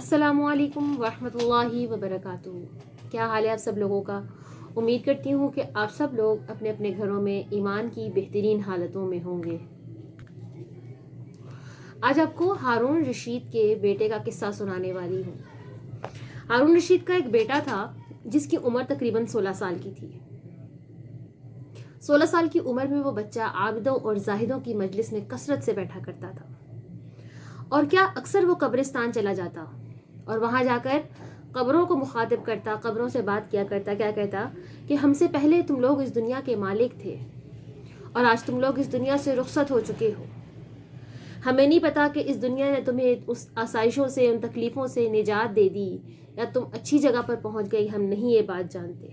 السلام علیکم ورحمۃ اللہ وبرکاتہ۔ کیا حال ہے آپ سب لوگوں کا؟ امید کرتی ہوں کہ آپ سب لوگ اپنے اپنے گھروں میں ایمان کی بہترین حالتوں میں ہوں گے۔ آج آپ کو ہارون رشید کے بیٹے کا قصہ سنانے والی ہوں۔ ہارون رشید کا ایک بیٹا تھا جس کی عمر تقریباً 16 سال کی تھی۔ 16 سال کی عمر میں وہ بچہ عابدوں اور زاہدوں کی مجلس میں کثرت سے بیٹھا کرتا تھا، اور کیا اکثر وہ قبرستان چلا جاتا اور وہاں جا کر قبروں کو مخاطب کرتا، قبروں سے بات کیا کرتا، کیا کہتا کہ ہم سے پہلے تم لوگ اس دنیا کے مالک تھے اور آج تم لوگ اس دنیا سے رخصت ہو چکے ہو۔ ہمیں نہیں پتا کہ اس دنیا نے تمہیں اس آسائشوں سے، ان تکلیفوں سے نجات دے دی یا تم اچھی جگہ پر پہنچ گئی، ہم نہیں یہ بات جانتے۔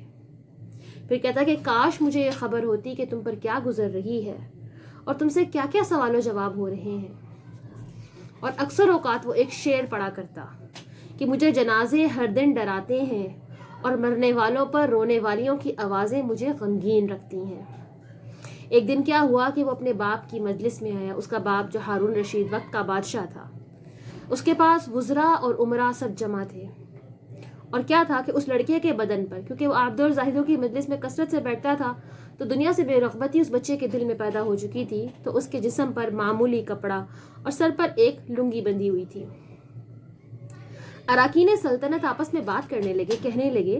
پھر کہتا کہ کاش مجھے یہ خبر ہوتی کہ تم پر کیا گزر رہی ہے اور تم سے کیا کیا سوال و جواب ہو رہے ہیں۔ اور اکثر اوقات وہ ایک شعر پڑھا کرتا کہ مجھے جنازے ہر دن ڈراتے ہیں اور مرنے والوں پر رونے والیوں کی آوازیں مجھے غمگین رکھتی ہیں۔ ایک دن کیا ہوا کہ وہ اپنے باپ کی مجلس میں آیا۔ اس کا باپ جو ہارون رشید وقت کا بادشاہ تھا، اس کے پاس وزراء اور امراء سب جمع تھے، اور کیا تھا کہ اس لڑکے کے بدن پر، کیونکہ وہ عابدوں اور زاہدوں کی مجلس میں کثرت سے بیٹھتا تھا تو دنیا سے بے رغبتی اس بچے کے دل میں پیدا ہو چکی تھی، تو اس کے جسم پر معمولی کپڑا اور سر پر ایک لنگی بندھی ہوئی تھی۔ اراکین سلطنت آپس میں بات کرنے لگے، کہنے لگے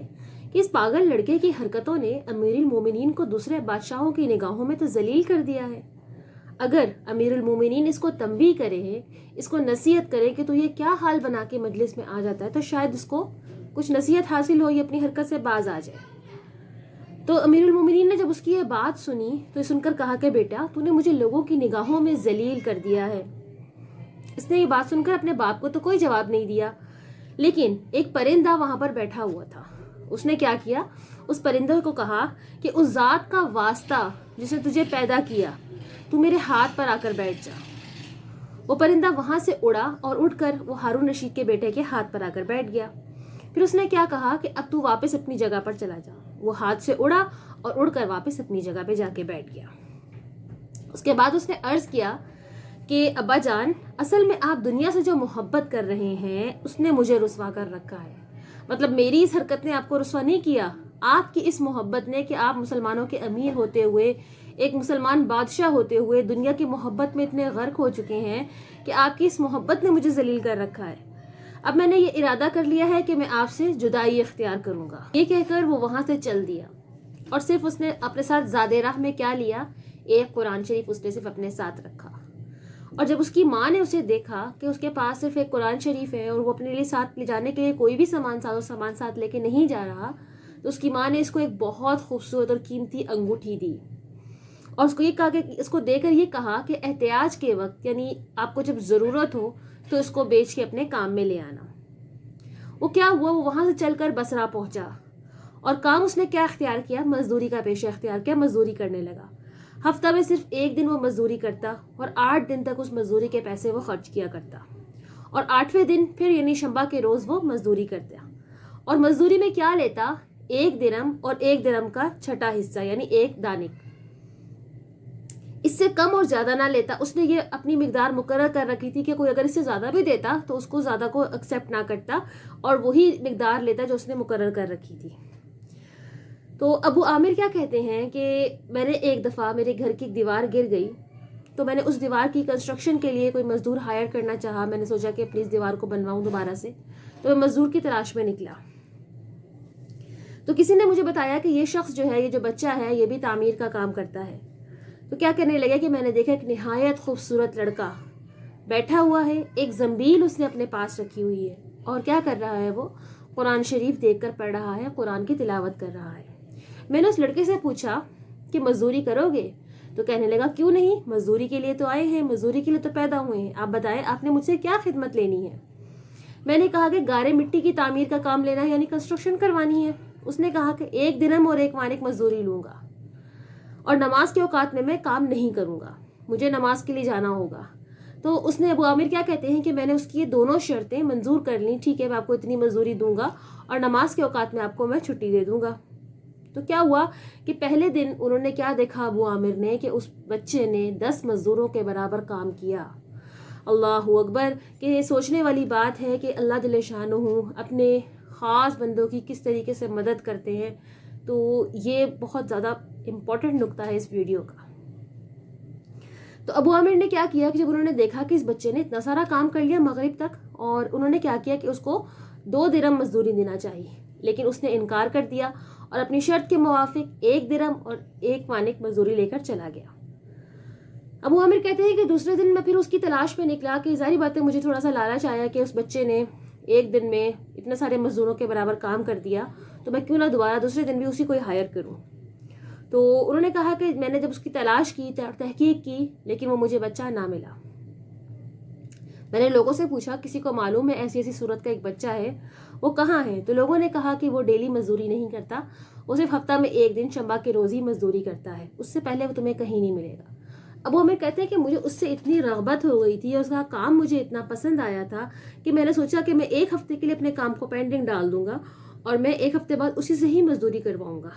کہ اس پاگل لڑکے کی حرکتوں نے امیر المومنین کو دوسرے بادشاہوں کی نگاہوں میں تو ذلیل کر دیا ہے۔ اگر امیر المومنین اس کو تنبیہ کرے ہیں، اس کو نصیحت کرے کہ تو یہ کیا حال بنا کے مجلس میں آ جاتا ہے، تو شاید اس کو کچھ نصیحت حاصل ہو، یہ اپنی حرکت سے باز آ جائے۔ تو امیر المومنین نے جب اس کی یہ بات سنی تو سن کر کہا کہ بیٹا، تو نے مجھے لوگوں کی نگاہوں میں ذلیل کر دیا ہے۔ اس نے یہ بات سن کر اپنے باپ کو تو کوئی جواب نہیں دیا، لیکن ایک پرندہ وہاں پر بیٹھا ہوا تھا۔ اس نے کیا کیا، اس پرندے کو کہا کہ اس ذات کا واسطہ جس نے تجھے پیدا کیا، تو میرے ہاتھ پر آ کر بیٹھ جا۔ وہ پرندہ وہاں سے اڑا اور اڑ کر وہ ہارون رشید کے بیٹے کے ہاتھ پر آ کر بیٹھ گیا۔ پھر اس نے کیا کہا کہ اب تو واپس اپنی جگہ پر چلا جا۔ وہ ہاتھ سے اڑا اور اڑ کر واپس اپنی جگہ پہ جا کے بیٹھ گیا۔ اس کے بعد اس نے عرض کیا کہ ابا جان، اصل میں آپ دنیا سے جو محبت کر رہے ہیں اس نے مجھے رسوا کر رکھا ہے۔ مطلب میری اس حرکت نے آپ کو رسوا نہیں کیا، آپ کی اس محبت نے کہ آپ مسلمانوں کے امیر ہوتے ہوئے، ایک مسلمان بادشاہ ہوتے ہوئے دنیا کی محبت میں اتنے غرق ہو چکے ہیں کہ آپ کی اس محبت نے مجھے ذلیل کر رکھا ہے۔ اب میں نے یہ ارادہ کر لیا ہے کہ میں آپ سے جدائی اختیار کروں گا۔ یہ کہہ کر وہ وہاں سے چل دیا، اور صرف اس نے اپنے ساتھ زادِ راہ میں کیا لیا، ایک قرآن شریف اس نے صرف اپنے ساتھ رکھا۔ اور جب اس کی ماں نے اسے دیکھا کہ اس کے پاس صرف ایک قرآن شریف ہے اور وہ اپنے لیے ساتھ لے جانے کے لیے کوئی بھی سامان ساتھ لے کے نہیں جا رہا، تو اس کی ماں نے اس کو ایک بہت خوبصورت اور قیمتی انگوٹھی دی، اور اس کو یہ کہا کہ اس کو دے کر یہ کہا کہ احتیاج کے وقت، یعنی آپ کو جب ضرورت ہو تو اس کو بیچ کے اپنے کام میں لے آنا۔ وہ کیا ہوا، وہ وہاں سے چل کر بصرہ پہنچا، اور کام اس نے کیا اختیار کیا، مزدوری کا پیشہ اختیار کیا، مزدوری کرنے لگا۔ ہفتہ میں صرف ایک دن وہ مزدوری کرتا اور 8 دن تک اس مزدوری کے پیسے وہ خرچ کیا کرتا، اور 8ویں دن پھر یعنی شنبہ کے روز وہ مزدوری کرتا، اور مزدوری میں کیا لیتا، 1 درم اور 1 درم کا چھٹا حصہ، یعنی 1 دانک۔ اس سے کم اور زیادہ نہ لیتا۔ اس نے یہ اپنی مقدار مقرر کر رکھی تھی کہ کوئی اگر اس سے زیادہ بھی دیتا تو اس کو زیادہ کو ایکسیپٹ نہ کرتا، اور وہی مقدار لیتا جو اس نے مقرر کر رکھی تھی۔ تو ابو عامر کیا کہتے ہیں کہ میں نے ایک دفعہ، میرے گھر کی ایک دیوار گر گئی، تو میں نے اس دیوار کی کنسٹرکشن کے لیے کوئی مزدور ہائر کرنا چاہا۔ میں نے سوچا کہ اپنی اس دیوار کو بنواؤں دوبارہ سے، تو میں مزدور کی تلاش میں نکلا۔ تو کسی نے مجھے بتایا کہ یہ شخص جو ہے، یہ جو بچہ ہے، یہ بھی تعمیر کا کام کرتا ہے۔ تو کیا کرنے لگا کہ میں نے دیکھا ایک نہایت خوبصورت لڑکا بیٹھا ہوا ہے، ایک زنبیل اس نے اپنے پاس رکھی ہوئی ہے، اور کیا کر رہا ہے، وہ قرآن شریف دیکھ کر پڑھ رہا ہے، قرآن کی تلاوت کر رہا ہے۔ میں نے اس لڑکے سے پوچھا کہ مزدوری کرو گے؟ تو کہنے لگا کیوں نہیں، مزدوری کے لیے تو آئے ہیں، مزدوری کے لیے تو پیدا ہوئے ہیں، آپ بتائیں آپ نے مجھ سے کیا خدمت لینی ہے؟ میں نے کہا کہ گارے مٹی کی تعمیر کا کام لینا ہے، یعنی کنسٹرکشن کروانی ہے۔ اس نے کہا کہ 1 درم اور 1 مانک مزدوری لوں گا، اور نماز کے اوقات میں کام نہیں کروں گا، مجھے نماز کے لیے جانا ہوگا۔ تو اس نے، ابو عامر کیا کہتے ہیں کہ میں نے اس کی یہ دونوں شرطیں منظور کر لیں، ٹھیک ہے میں آپ کو اتنی مزدوری دوں گا اور نماز کے اوقات میں آپ کو میں چھٹی دے دوں گا۔ تو کیا ہوا کہ پہلے دن انہوں نے کیا دیکھا ابو عامر نے، کہ اس بچے نے 10 مزدوروں کے برابر کام کیا۔ اللہ اکبر، کہ یہ سوچنے والی بات ہے کہ اللہ جل شانہ اپنے خاص بندوں کی کس طریقے سے مدد کرتے ہیں. تو یہ بہت زیادہ امپورٹنٹ نقطہ ہے اس ویڈیو کا. تو ابو عامر نے کیا کیا کہ جب انہوں نے دیکھا کہ اس بچے نے اتنا سارا کام کر لیا مغرب تک، اور انہوں نے کیا کیا کہ اس کو 2 درہم مزدوری دینا چاہیے، لیکن اس نے انکار کر دیا اور اپنی شرط کے موافق 1 درہم اور 1 مانک مزدوری لے کر چلا گیا. ابو عامر کہتے ہیں کہ دوسرے دن میں پھر اس کی تلاش میں نکلا کہ ظاہری بات ہے مجھے تھوڑا سا لالچ آیا کہ اس بچے نے 1 دن میں اتنے سارے مزدوروں کے برابر کام کر دیا، تو میں کیوں نہ دوبارہ دوسرے دن بھی اسی کو ہائر کروں. تو انہوں نے کہا کہ میں نے جب اس کی تلاش کی، تحقیق کی، لیکن وہ مجھے بچہ نہ ملا. میں نے لوگوں سے پوچھا کسی کو معلوم ہے ایسی ایسی صورت کا ایک بچہ ہے، وہ کہاں ہے؟ تو لوگوں نے کہا کہ وہ ڈیلی مزدوری نہیں کرتا، وہ صرف ہفتہ میں 1 دن شنبہ کے روز ہی مزدوری کرتا ہے، اس سے پہلے وہ تمہیں کہیں نہیں ملے گا. اب ہمیں کہتے ہیں کہ مجھے اس سے اتنی رغبت ہو گئی تھی اور اس کا کام مجھے اتنا پسند آیا تھا کہ میں نے سوچا کہ میں 1 ہفتے کے لیے اپنے کام کو پینڈنگ ڈال دوں گا اور میں 1 ہفتے بعد اسی سے ہی مزدوری کرواؤں گا.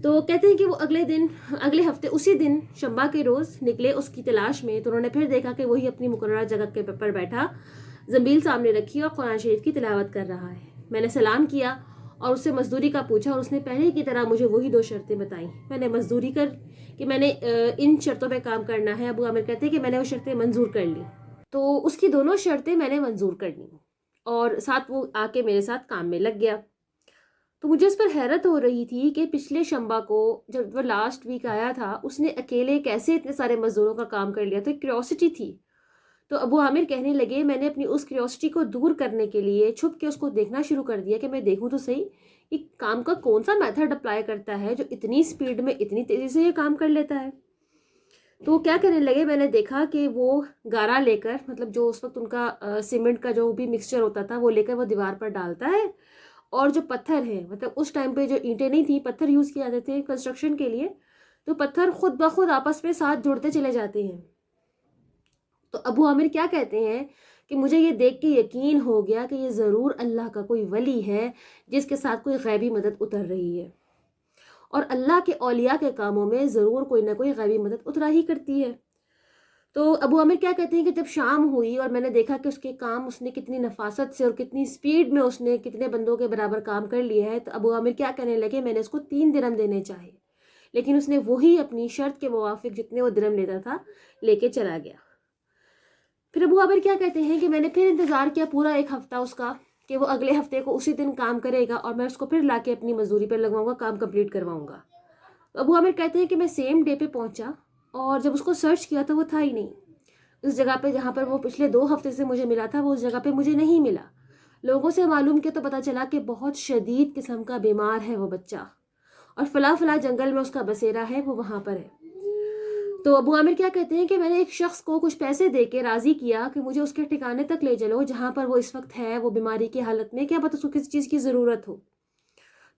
تو کہتے ہیں کہ وہ اگلے ہفتے اسی دن شنبہ کے روز نکلے اس کی تلاش میں. تو انہوں نے پھر دیکھا کہ وہی اپنی مقررہ جگہ کے پر بیٹھا، زنبیل سامنے رکھی اور قرآن شریف کی تلاوت کر رہا ہے. میں نے سلام کیا اور اس سے مزدوری کا پوچھا اور اس نے پہلے کی طرح مجھے وہی 2 شرطیں بتائیں. میں نے مزدوری کہ میں نے ان شرطوں پہ کام کرنا ہے. ابو عامر کہتے ہیں کہ میں نے وہ شرطیں منظور کر لی. تو اس کی دونوں شرطیں میں نے منظور کر لی اور ساتھ وہ آ کے میرے ساتھ کام میں لگ گیا. تو مجھے اس پر حیرت ہو رہی تھی کہ پچھلے شنبہ کو جب وہ لاسٹ ویک آیا تھا اس نے اکیلے کیسے اتنے سارے مزدوروں کا کام کر لیا. تو ایک کیوریوسٹی تھی. تو ابو عامر کہنے لگے میں نے اپنی اس کیوریوسٹی کو دور کرنے کے لیے چھپ کے اس کو دیکھنا شروع کر دیا کہ میں دیکھوں تو صحیح یہ کام کا کون سا میتھڈ اپلائی کرتا ہے جو اتنی سپیڈ میں اتنی تیزی سے یہ کام کر لیتا ہے. تو کیا کرنے لگے، میں نے دیکھا کہ وہ گارا لے کر، مطلب جو اس وقت ان کا سیمنٹ کا جو بھی مکسچر ہوتا تھا وہ لے کر وہ دیوار پر ڈالتا ہے، اور جو پتھر ہیں، مطلب اس ٹائم پہ جو اینٹیں نہیں تھیں، پتھر یوز کیا جاتے تھے کنسٹرکشن کے لیے، تو پتھر خود بخود آپس میں ساتھ جڑتے چلے جاتے ہیں. تو ابو عامر کیا کہتے ہیں کہ مجھے یہ دیکھ کے یقین ہو گیا کہ یہ ضرور اللہ کا کوئی ولی ہے جس کے ساتھ کوئی غیبی مدد اتر رہی ہے، اور اللہ کے اولیاء کے کاموں میں ضرور کوئی نہ کوئی غیبی مدد اترا ہی کرتی ہے. تو ابو عامر کیا کہتے ہیں کہ جب شام ہوئی اور میں نے دیکھا کہ اس کے کام اس نے کتنی نفاست سے اور کتنی سپیڈ میں اس نے کتنے بندوں کے برابر کام کر لیا ہے، تو ابو عامر کیا کہنے لگے میں نے اس کو 3 درہم دینے چاہے، لیکن اس نے وہی اپنی شرط کے موافق جتنے وہ درہم لیتا تھا لے کے چلا گیا. پھر ابو عامر کیا کہتے ہیں کہ میں نے پھر انتظار کیا پورا 1 ہفتہ اس کا کہ وہ اگلے ہفتے کو اسی دن کام کرے گا اور میں اس کو پھر لا کے اپنی مزدوری پر لگواؤں گا، کام کمپلیٹ کرواؤں گا. ابو عامر کہتے ہیں کہ میں سیم ڈے پہ پہنچا اور جب اس کو سرچ کیا تو وہ تھا ہی نہیں. اس جگہ پہ جہاں پر وہ پچھلے 2 ہفتے سے مجھے ملا تھا وہ اس جگہ پہ مجھے نہیں ملا. لوگوں سے معلوم کیا تو پتہ چلا کہ بہت شدید قسم کا بیمار ہے وہ بچہ، اور فلاں جنگل میں اس کا بسیرا ہے، وہ وہاں پر ہے. تو ابو عامر کیا کہتے ہیں کہ میں نے ایک شخص کو کچھ پیسے دے کے راضی کیا کہ مجھے اس کے ٹھکانے تک لے چلو جہاں پر وہ اس وقت ہے، وہ بیماری کی حالت میں، کیا پتہ اس کو کسی چیز کی ضرورت ہو.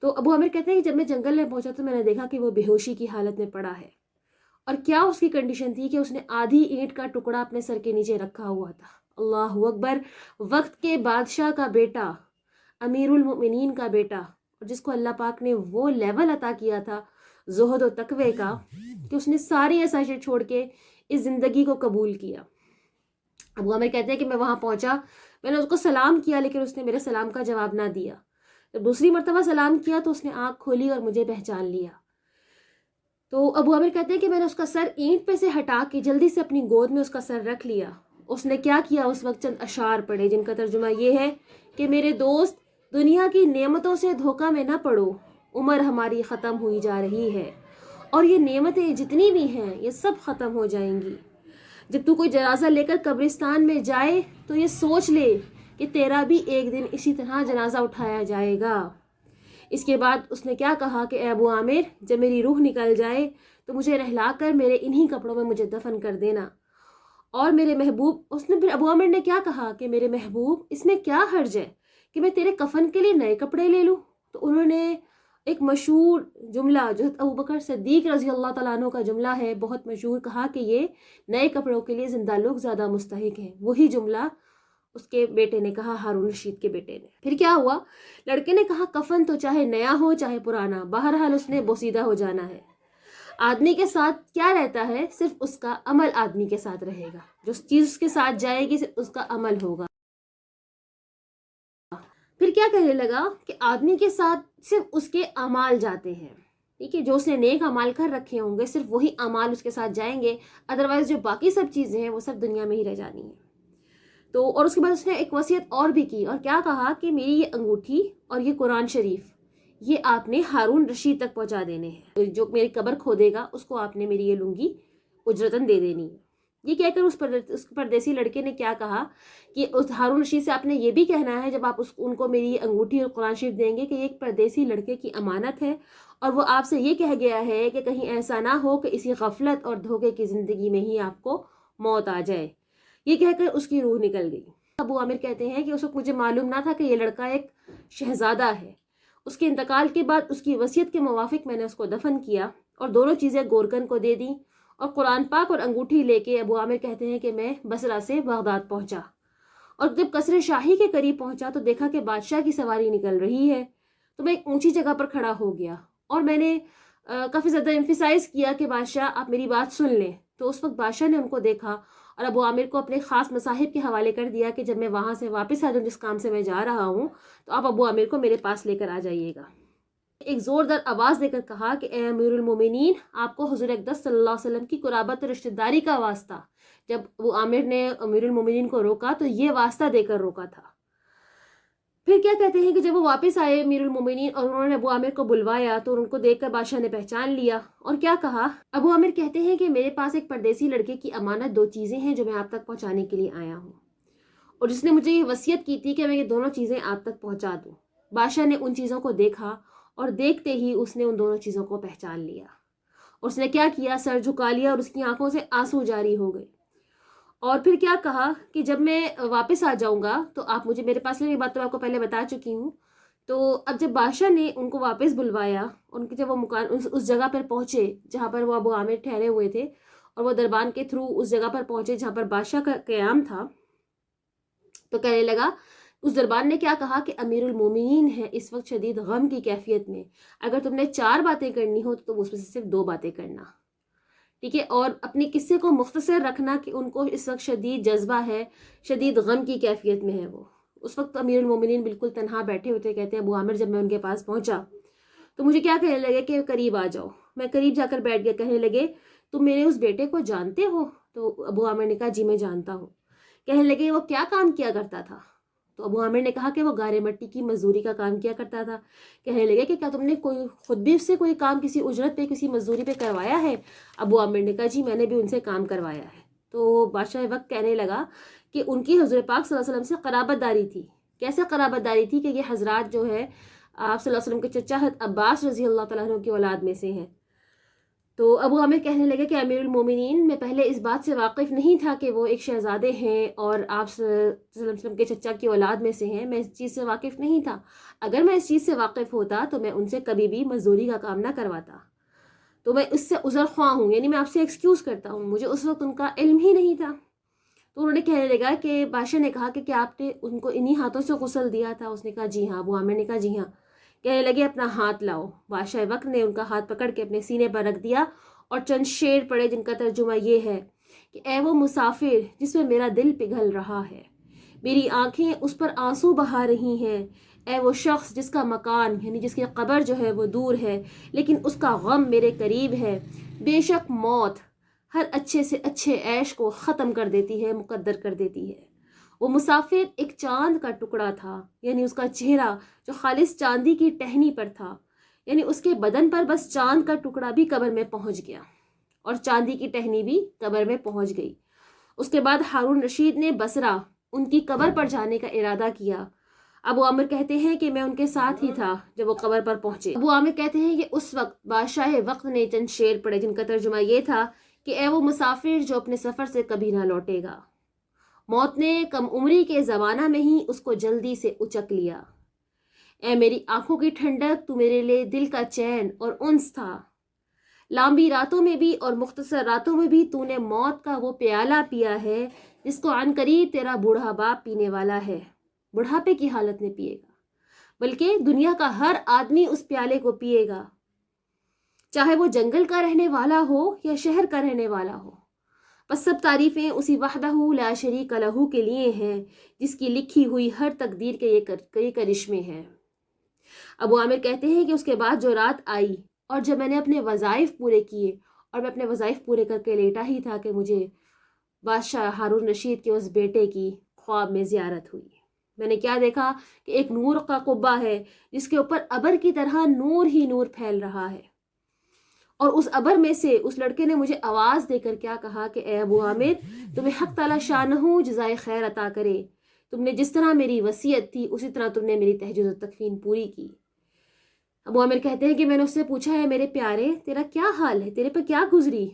تو ابو عامر کہتے ہیں کہ جب میں جنگل میں پہنچا تو میں نے دیکھا کہ وہ بے ہوشی کی حالت میں پڑا ہے، اور کیا اس کی کنڈیشن تھی کہ اس نے آدھی اینٹ کا ٹکڑا اپنے سر کے نیچے رکھا ہوا تھا. اللہ اکبر، وقت کے بادشاہ کا بیٹا، امیر المؤمنین کا بیٹا، اور جس کو اللہ پاک نے وہ لیول عطا کیا تھا زہد و تقوی کا کہ اس نے ساری آسائشیں چھوڑ کے اس زندگی کو قبول کیا. ابو عامر کہتے ہیں کہ میں وہاں پہنچا، میں نے اس کو سلام کیا لیکن اس نے میرے سلام کا جواب نہ دیا. جب دوسری مرتبہ سلام کیا تو اس نے آنکھ کھولی اور مجھے پہچان لیا. تو ابو عامر کہتے ہیں کہ میں نے اس کا سر اینٹ پہ سے ہٹا کے جلدی سے اپنی گود میں اس کا سر رکھ لیا. اس نے کیا کیا، اس وقت چند اشعار پڑھے جن کا ترجمہ یہ ہے کہ میرے دوست، دنیا کی نعمتوں سے دھوکہ میں نہ پڑو، عمر ہماری ختم ہوئی جا رہی ہے اور یہ نعمتیں جتنی بھی ہیں یہ سب ختم ہو جائیں گی. جب تو کوئی جنازہ لے کر قبرستان میں جائے تو یہ سوچ لے کہ تیرا بھی ایک دن اسی طرح جنازہ اٹھایا جائے گا. اس کے بعد اس نے کیا کہا کہ اے ابو عامر، جب میری روح نکل جائے تو مجھے رہلا کر میرے انہی کپڑوں میں مجھے دفن کر دینا. اور میرے محبوب، اس نے پھر ابو عامر نے کیا کہا کہ میرے محبوب، اس میں کیا حرج ہے کہ میں تیرے کفن کے لیے نئے کپڑے لے لوں. تو انہوں نے ایک مشہور جملہ جو ابو بکر صدیق رضی اللہ تعالیٰ عنہ کا جملہ ہے، بہت مشہور، کہا کہ یہ نئے کپڑوں کے لیے زندہ لوگ زیادہ مستحق ہیں. وہی جملہ اس کے بیٹے نے کہا، ہارون رشید کے بیٹے نے. پھر کیا ہوا، لڑکے نے کہا کفن تو چاہے نیا ہو چاہے پرانا، بہرحال اس نے بوسیدہ ہو جانا ہے. آدمی کے ساتھ کیا رہتا ہے؟ صرف اس کا عمل آدمی کے ساتھ رہے گا، جو چیز اس کے ساتھ جائے گی صرف اس کا عمل ہوگا۔ پھر کیا کہنے لگا کہ آدمی کے ساتھ صرف اس کے اعمال جاتے ہیں، ٹھیک ہے، جو اس نے نیک اعمال کر رکھے ہوں گے صرف وہی اعمال اس کے ساتھ جائیں گے، ادروائز جو باقی سب چیزیں ہیں وہ سب دنیا میں ہی رہ جانی ہیں۔ تو اور اس کے بعد اس نے ایک وصیت اور بھی کی، اور کیا کہا کہ میری یہ انگوٹھی اور یہ قرآن شریف یہ آپ نے ہارون رشید تک پہنچا دینے ہیں، جو میری قبر کھودے گا اس کو آپ نے میری یہ لنگی اجرتاً دے دینی ہے۔ یہ کہہ کر اس پردیسی لڑکے نے کیا کہا کہ اس ہارون رشید سے آپ نے یہ بھی کہنا ہے جب آپ ان کو میری انگوٹھی اور قرآن شریف دیں گے کہ یہ ایک پردیسی لڑکے کی امانت ہے، اور وہ آپ سے یہ کہہ گیا ہے کہ کہیں ایسا نہ ہو کہ اسی غفلت اور دھوکے کی زندگی میں ہی آپ کو موت آ جائے۔ یہ کہہ کر اس کی روح نکل گئی۔ ابو عامر کہتے ہیں کہ اس وقت مجھے معلوم نہ تھا کہ یہ لڑکا ایک شہزادہ ہے۔ اس کے انتقال کے بعد اس کی وصیت کے موافق میں نے اس کو دفن کیا اور دونوں چیزیں گورکن کو دے دیں، اور قرآن پاک اور انگوٹھی لے کے ابو عامر کہتے ہیں کہ میں بصرہ سے بغداد پہنچا، اور جب قصر شاہی کے قریب پہنچا تو دیکھا کہ بادشاہ کی سواری نکل رہی ہے، تو میں ایک اونچی جگہ پر کھڑا ہو گیا اور میں نے کافی زیادہ ایمفیسائز کیا کہ بادشاہ آپ میری بات سن لیں۔ تو اس وقت بادشاہ نے ان کو دیکھا اور ابو عامر کو اپنے خاص مصاحب کے حوالے کر دیا کہ جب میں وہاں سے واپس آ جاؤں جس کام سے میں جا رہا ہوں تو آپ ابو عامر کو میرے پاس لے کر آ جائیے گا۔ ایک زوردار آواز دے کر کہا کہ اے امیر المومنین، آپ کو حضور اقدس صلی اللہ علیہ وسلم کی قرابت اور رشتہ داری کا واسطہ۔ جب ابو عامر نے امیر المومنین کو روکا تو یہ واسطہ دے کر روکا تھا۔ پھر کیا کہتے ہیں کہ جب وہ واپس آئے امیر المومنین اور انہوں نے ابو عامر کو بلوایا تو ان کو دیکھ کر بادشاہ نے پہچان لیا، اور کیا کہا؟ ابو عامر کہتے ہیں کہ میرے پاس ایک پردیسی لڑکے کی امانت 2 چیزیں ہیں جو میں آپ تک پہنچانے کے لیے آیا ہوں، اور جس نے مجھے یہ وصیت کی تھی کہ میں یہ دونوں چیزیں آپ تک پہنچا دوں۔ بادشاہ نے ان چیزوں کو دیکھا اور دیکھتے ہی اس نے ان دونوں چیزوں کو پہچان لیا، اور اس نے کیا کیا؟ سر جھکا لیا اور اس کی آنکھوں سے آنسو جاری ہو گئے، اور پھر کیا کہا کہ جب میں واپس آ جاؤں گا تو آپ مجھے میرے پاس یہ بات تو آپ کو پہلے بتا چکی ہوں۔ تو اب جب بادشاہ نے ان کو واپس بلوایا، ان کے جب وہ مکان اس جگہ پر پہنچے جہاں پر وہ ابو عامر ٹھہرے ہوئے تھے، اور وہ دربان کے تھرو اس جگہ پر پہنچے جہاں پر بادشاہ کا قیام تھا، تو کہنے لگا، اس دربان نے کیا کہا کہ امیر المومنین ہے اس وقت شدید غم کی کیفیت میں، اگر تم نے 4 باتیں کرنی ہو تو تم اس میں سے صرف 2 باتیں کرنا، ٹھیک ہے، اور اپنے قصے کو مختصر رکھنا کہ ان کو اس وقت شدید جذبہ ہے، شدید غم کی کیفیت میں ہے وہ۔ اس وقت امیر المومنین بالکل تنہا بیٹھے ہوتے، کہتے ہیں ابو عامر جب میں ان کے پاس پہنچا تو مجھے کیا کہنے لگے کہ قریب آ جاؤ، میں قریب جا کر بیٹھ گیا، کہنے لگے تم میرے اس بیٹے کو جانتے ہو؟ تو ابو عامر نے کہا جی میں جانتا ہوں۔ کہنے لگے وہ کیا کام کیا کرتا تھا؟ تو ابو عامر نے کہا کہ وہ گارے مٹی کی مزدوری کا کام کیا کرتا تھا۔ کہنے لگے کہ کیا تم نے خود بھی اس سے کوئی کام کسی اجرت پہ کسی مزدوری پہ کروایا ہے؟ ابو عامر نے کہا جی میں نے بھی ان سے کام کروایا ہے۔ تو بادشاہ وقت کہنے لگا کہ ان کی حضور پاک صلی اللہ علیہ وسلم سے قرابت داری تھی۔ کیسے قرابت داری تھی کہ یہ حضرات جو ہے آپ صلی اللہ علیہ وسلم کے چچا عباس رضی اللہ تعالیٰ عنہ کی اولاد میں سے ہیں۔ تو ابو عامر کہنے لگے کہ امیر المومنین، میں پہلے اس بات سے واقف نہیں تھا کہ وہ ایک شہزادے ہیں اور آپ صلی اللہ علیہ وسلم کے چچا کی اولاد میں سے ہیں، میں اس چیز سے واقف نہیں تھا۔ اگر میں اس چیز سے واقف ہوتا تو میں ان سے کبھی بھی مزدوری کا کام نہ کرواتا، تو میں اس سے عذر خواہ ہوں، یعنی میں آپ سے ایکسکیوز کرتا ہوں، مجھے اس وقت ان کا علم ہی نہیں تھا۔ تو انہوں نے کہنے لگا کہ بادشاہ نے کہا کہ کیا آپ نے ان کو انہی ہاتھوں سے غسل دیا تھا؟ اس نے کہا جی ہاں۔ ابو عامر نے کہا جی ہاں۔ کہنے لگے اپنا ہاتھ لاؤ۔ بادشاہ وقت نے ان کا ہاتھ پکڑ کے اپنے سینے پر رکھ دیا اور چند شعر پڑھے جن کا ترجمہ یہ ہے کہ اے وہ مسافر جس میں میرا دل پگھل رہا ہے، میری آنکھیں اس پر آنسو بہا رہی ہیں، اے وہ شخص جس کا مکان یعنی جس کی قبر جو ہے وہ دور ہے لیکن اس کا غم میرے قریب ہے، بے شک موت ہر اچھے سے اچھے عیش کو ختم کر دیتی ہے، مقدر کر دیتی ہے۔ وہ مسافر ایک چاند کا ٹکڑا تھا، یعنی اس کا چہرہ جو خالص چاندی کی ٹہنی پر تھا، یعنی اس کے بدن پر بس چاند کا ٹکڑا بھی قبر میں پہنچ گیا اور چاندی کی ٹہنی بھی قبر میں پہنچ گئی۔ اس کے بعد ہارون رشید نے بصرہ ان کی قبر پر جانے کا ارادہ کیا۔ ابو عامر کہتے ہیں کہ میں ان کے ساتھ ہی تھا جب وہ قبر پر پہنچے۔ ابو عامر کہتے ہیں کہ اس وقت بادشاہ وقت نے چند شعر پڑھے جن کا ترجمہ یہ تھا کہ اے وہ مسافر جو اپنے سفر سے کبھی نہ لوٹے گا، موت نے کم عمری کے زمانہ میں ہی اس کو جلدی سے اچک لیا، اے میری آنکھوں کی ٹھنڈک تو میرے لیے دل کا چین اور انس تھا، لامبی راتوں میں بھی اور مختصر راتوں میں بھی تو نے موت کا وہ پیالہ پیا ہے جس کو عن قریب تیرا بوڑھا باپ پینے والا ہے، بڑھاپے کی حالت میں پیے گا، بلکہ دنیا کا ہر آدمی اس پیالے کو پیے گا۔ چاہے وہ جنگل کا رہنے والا ہو یا شہر کا رہنے والا ہو، بس سب تعریفیں اسی وحدہ لا شریک لہ کے لیے ہیں، جس کی لکھی ہوئی ہر تقدیر کے یہ کرشمے ہیں۔ ابو عامر کہتے ہیں کہ اس کے بعد جو رات آئی اور جب میں نے اپنے وظائف پورے کیے، اور میں اپنے وظائف پورے کر کے لیٹا ہی تھا کہ مجھے بادشاہ ہارون رشید کے اس بیٹے کی خواب میں زیارت ہوئی۔ میں نے کیا دیکھا کہ ایک نور کا قبہ ہے جس کے اوپر ابر کی طرح نور ہی نور پھیل رہا ہے، اور اس ابر میں سے اس لڑکے نے مجھے آواز دے کر کیا کہا کہ اے ابو عامر، تمہیں حق تعالی شانہ جزائے خیر عطا کرے، تم نے جس طرح میری وصیت تھی اسی طرح تم نے میری تہجد و تکفین پوری کی۔ ابو عامر کہتے ہیں کہ میں نے اس سے پوچھا ہے میرے پیارے تیرا کیا حال ہے، تیرے پہ کیا گزری؟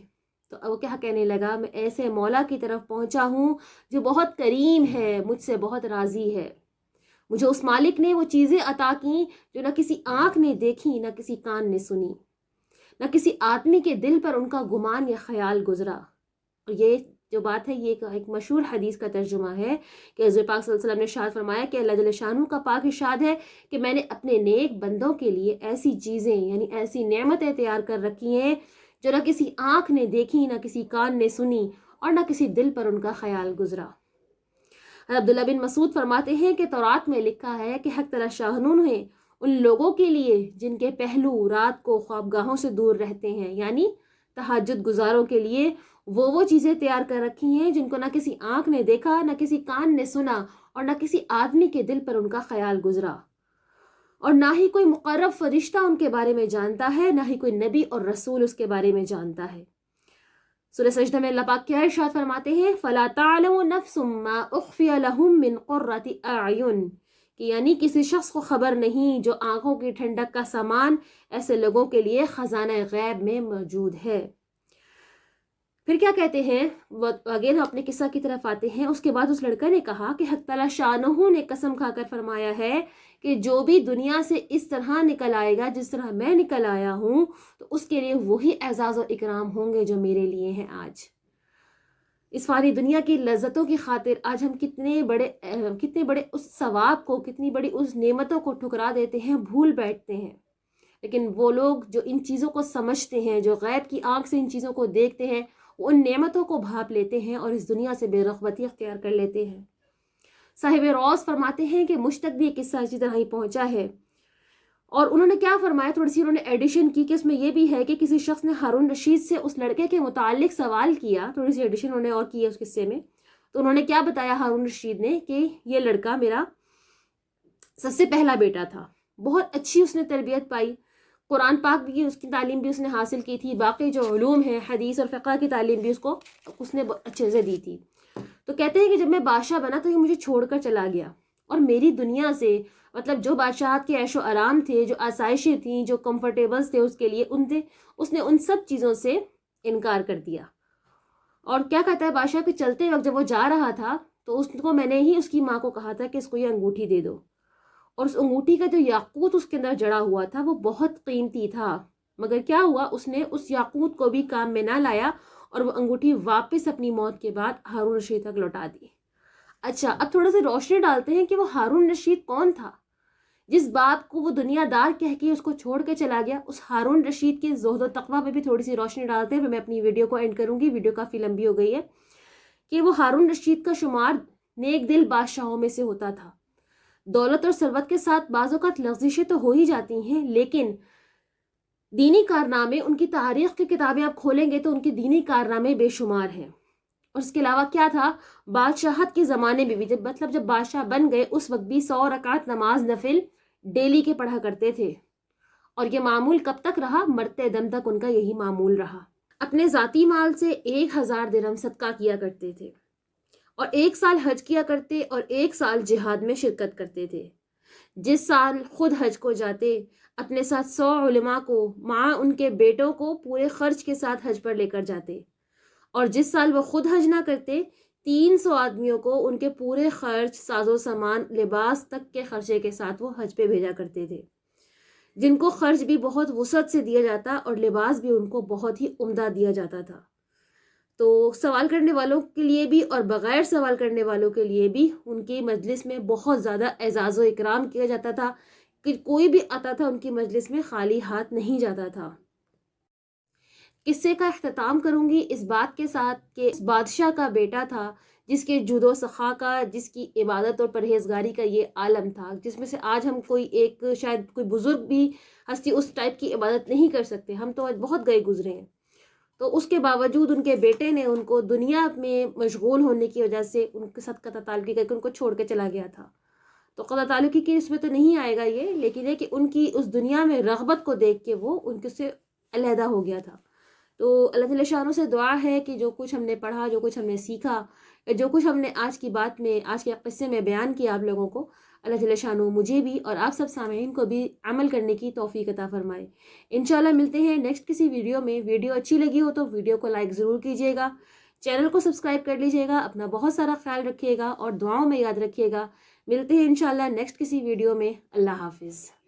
تو وہ کیا کہنے لگا، میں ایسے مولا کی طرف پہنچا ہوں جو بہت کریم ہے، مجھ سے بہت راضی ہے۔ مجھے اس مالک نے وہ چیزیں عطا کیں جو نہ کسی آنکھ نے دیکھی، نہ کسی کان نے سنی، نہ کسی آدمی کے دل پر ان کا گمان یا خیال گزرا۔ اور یہ جو بات ہے یہ ایک مشہور حدیث کا ترجمہ ہے کہ حضور پاک صلی اللہ علیہ وسلم نے ارشاد فرمایا کہ اللہ جل شانہ کا پاک ارشاد ہے کہ میں نے اپنے نیک بندوں کے لیے ایسی چیزیں یعنی ایسی نعمتیں تیار کر رکھی ہیں جو نہ کسی آنکھ نے دیکھی، نہ کسی کان نے سنی، اور نہ کسی دل پر ان کا خیال گزرا۔ عبداللہ بن مسعود فرماتے ہیں کہ تورات میں لکھا ہے کہ حق تعالی شانہ نے ان لوگوں کے لیے جن کے پہلو رات کو خوابگاہوں سے دور رہتے ہیں، یعنی تہجد گزاروں کے لیے وہ چیزیں تیار کر رکھی ہیں جن کو نہ کسی آنکھ نے دیکھا، نہ کسی کان نے سنا، اور نہ کسی آدمی کے دل پر ان کا خیال گزرا، اور نہ ہی کوئی مقرب فرشتہ ان کے بارے میں جانتا ہے، نہ ہی کوئی نبی اور رسول اس کے بارے میں جانتا ہے۔ سورہ سجدہ میں اللہ پاک کیا ارشاد فرماتے ہیں، فَلَا تَعْلَمُ نَفْسٌ مَّا أُخْفِيَ لَهُم مِّن قُرَّةِ أَعْيُنٍ، کہ یعنی کسی شخص کو خبر نہیں جو آنکھوں کی ٹھنڈک کا سامان ایسے لوگوں کے لیے خزانہ غیب میں موجود ہے۔ پھر کیا کہتے ہیں، اگین ہم اپنے قصہ کی طرف آتے ہیں۔ اس کے بعد اس لڑکا نے کہا کہ حق تعالی شانہ نے قسم کھا کر فرمایا ہے کہ جو بھی دنیا سے اس طرح نکل آئے گا جس طرح میں نکل آیا ہوں تو اس کے لیے وہی اعزاز و اکرام ہوں گے جو میرے لیے ہیں۔ آج اس فانی دنیا کی لذتوں کی خاطر آج ہم کتنے بڑے اس ثواب کو، کتنی بڑی اس نعمتوں کو ٹھکرا دیتے ہیں، بھول بیٹھتے ہیں۔ لیکن وہ لوگ جو ان چیزوں کو سمجھتے ہیں، جو غیب کی آنکھ سے ان چیزوں کو دیکھتے ہیں، وہ ان نعمتوں کو بھاپ لیتے ہیں اور اس دنیا سے بے رغبتی اختیار کر لیتے ہیں۔ صاحب روز فرماتے ہیں کہ مجھ تک بھی یہ قصہ اسی طرح ہی پہنچا ہے، اور انہوں نے کیا فرمایا، تھوڑی سی انہوں نے ایڈیشن کی کہ اس میں یہ بھی ہے کہ کسی شخص نے ہارون رشید سے اس لڑکے کے متعلق سوال کیا، تھوڑی سی ایڈیشن انہوں نے اور کی ہے اس قصے میں۔ تو انہوں نے کیا بتایا ہارون رشید نے کہ یہ لڑکا میرا سب سے پہلا بیٹا تھا، بہت اچھی اس نے تربیت پائی، قرآن پاک بھی اس کی تعلیم بھی اس نے حاصل کی تھی، باقی جو علوم ہیں حدیث اور فقہ کی تعلیم بھی اس نے اچھے سے دی تھی۔ تو کہتے ہیں کہ جب میں بادشاہ بنا تو یہ مجھے چھوڑ کر چلا گیا، اور میری دنیا سے مطلب جو بادشاہت کے عیش و آرام تھے، جو آسائشیں تھیں، جو کمفرٹیبلز تھے اس کے لیے اس نے ان سب چیزوں سے انکار کر دیا۔ اور کیا کہتا ہے بادشاہ کہ چلتے وقت جب وہ جا رہا تھا تو اس کو میں نے ہی اس کی ماں کو کہا تھا کہ اس کو یہ انگوٹھی دے دو، اور اس انگوٹھی کا جو یاقوت اس کے اندر جڑا ہوا تھا وہ بہت قیمتی تھا، مگر کیا ہوا، اس نے اس یاقوت کو بھی کام میں نہ لایا اور وہ انگوٹھی واپس اپنی موت کے بعد ہارون رشید تک لوٹا دی۔ اچھا، اب تھوڑا سا روشنی ڈالتے ہیں کہ وہ ہارون رشید کون تھا جس باپ کو وہ دنیا دار کہہ کے اس کو چھوڑ کے چلا گیا۔ اس ہارون رشید کے زہد و تقویٰ پہ بھی تھوڑی سی روشنی ڈالتے ہیں، میں اپنی ویڈیو کو اینڈ کروں گی، ویڈیو کافی لمبی ہو گئی ہے، کہ وہ ہارون رشید کا شمار نیک دل بادشاہوں میں سے ہوتا تھا۔ دولت اور ثروت کے ساتھ بعض اوقات لغزشیں تو ہو ہی جاتی ہیں، لیکن دینی کارنامے، ان کی تاریخ کی کتابیں آپ کھولیں گے تو ان کے دینی کارنامے بے شمار ہیں۔ اور اس کے علاوہ کیا تھا، بادشاہت کے زمانے میں بھی جب بادشاہ بن گئے اس وقت بھی 100 رکعت نماز نفل ڈیلی کے پڑھا کرتے تھے، اور یہ معمول کب تک رہا، مرتے دم تک ان کا یہی معمول رہا۔ اپنے ذاتی مال سے 1000 درہم صدقہ کیا کرتے تھے، اور 1 سال حج کیا کرتے اور 1 سال جہاد میں شرکت کرتے تھے۔ جس سال خود حج کو جاتے اپنے ساتھ 100 علماء کو مع ان کے بیٹوں کو پورے خرچ کے ساتھ حج پر لے کر جاتے، اور جس سال وہ خود حج نہ کرتے 300 آدمیوں کو ان کے پورے خرچ، ساز و سامان، لباس تک کے خرچے کے ساتھ وہ حج پہ بھیجا کرتے تھے، جن کو خرچ بھی بہت وسعت سے دیا جاتا اور لباس بھی ان کو بہت ہی عمدہ دیا جاتا تھا۔ تو سوال کرنے والوں کے لیے بھی اور بغیر سوال کرنے والوں کے لیے بھی ان کی مجلس میں بہت زیادہ اعزاز و اکرام کیا جاتا تھا، کہ کوئی بھی آتا تھا ان کی مجلس میں خالی ہاتھ نہیں جاتا تھا۔ قصے کا اختتام کروں گی اس بات کے ساتھ کہ اس بادشاہ کا بیٹا تھا جس کے جود و سخا کا، جس کی عبادت اور پرہیزگاری کا یہ عالم تھا، جس میں سے آج ہم کوئی ایک شاید کوئی بزرگ بھی ہستی اس ٹائپ کی عبادت نہیں کر سکتے، ہم تو آج بہت گئے گزرے ہیں۔ تو اس کے باوجود ان کے بیٹے نے ان کو دنیا میں مشغول ہونے کی وجہ سے ان کے ساتھ قطع تعلقی کر کے ان کو چھوڑ کے چلا گیا تھا۔ تو قطع تعلقی کی اس میں تو نہیں آئے گا یہ، لیکن یہ کہ ان کی اس دنیا میں رغبت کو دیکھ کے وہ ان کے سے علیحدہ ہو گیا تھا۔ تو اللہ تعالی شانوں سے دعا ہے کہ جو کچھ ہم نے پڑھا، جو کچھ ہم نے سیکھا، جو کچھ ہم نے آج کی بات میں، آج کے قصے میں بیان کیا آپ لوگوں کو، اللہ تعالی شانوں مجھے بھی اور آپ سب سامعین کو بھی عمل کرنے کی توفیق عطا فرمائے۔ انشاءاللہ ملتے ہیں نیکسٹ کسی ویڈیو میں۔ ویڈیو اچھی لگی ہو تو ویڈیو کو لائک ضرور کیجیے گا، چینل کو سبسکرائب کر لیجیے گا، اپنا بہت سارا خیال رکھیے گا اور دعاؤں میں یاد رکھیے گا۔ ملتے ہیں انشاءاللہ نیکسٹ کسی ویڈیو میں۔ اللہ حافظ۔